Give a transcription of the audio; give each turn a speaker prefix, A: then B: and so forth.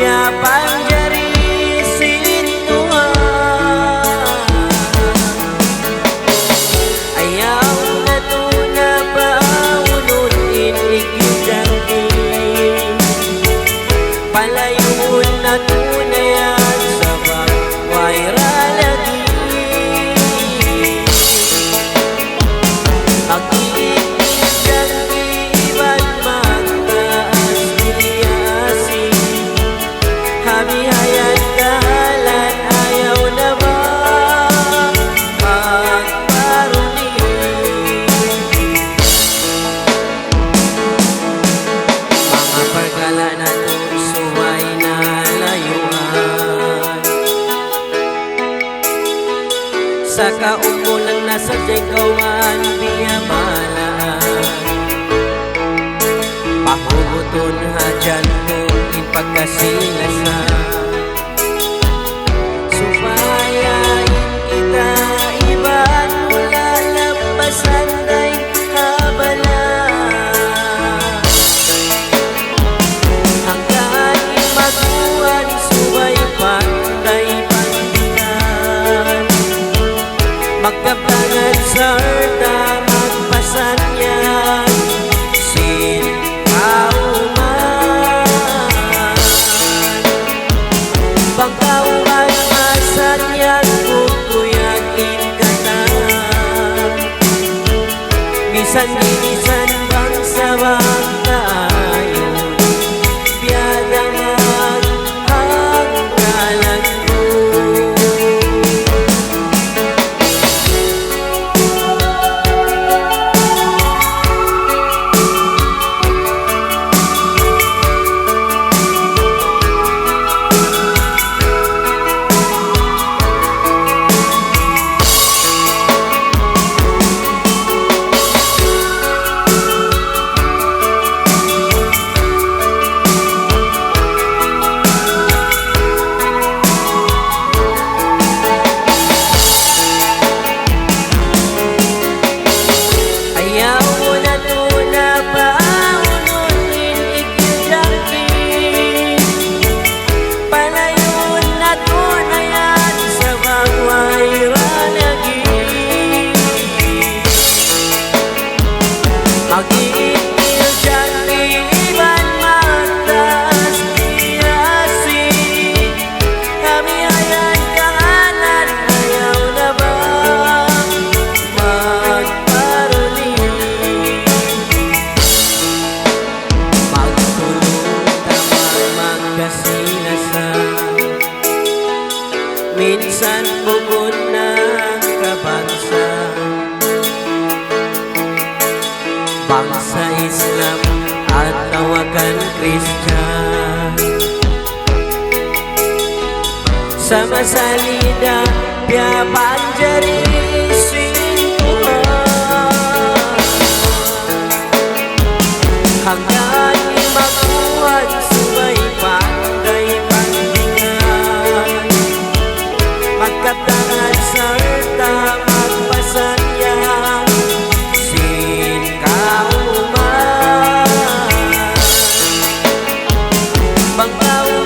A: piapanjari sintuhan. Ayaw na to na paunutin ikidangki, palayun na to na yan sa bagwayra lagi. Sa kaumulan na sa jengkawan biyamalaan, pahuguton hadyan kong ipagkasilasan. Subayain kita iban mula lampasan day habala, hanggang imaguan subay panday pandingan. Magkabangan sarta magpasanyan sin kauman, pagkauman masanyan kukuyakin katan, bisan-bisan bangsa bangkayo biadaman hanggalan ko. Minsan bukod ng kabangsa, bangsa Islam at tawagan Kristyan. Sa masalida piapanjari sintuhan, hanggang imaguan subay panday pandingan. Magkatangan sarta magpasanyan sin kauman, bangkaw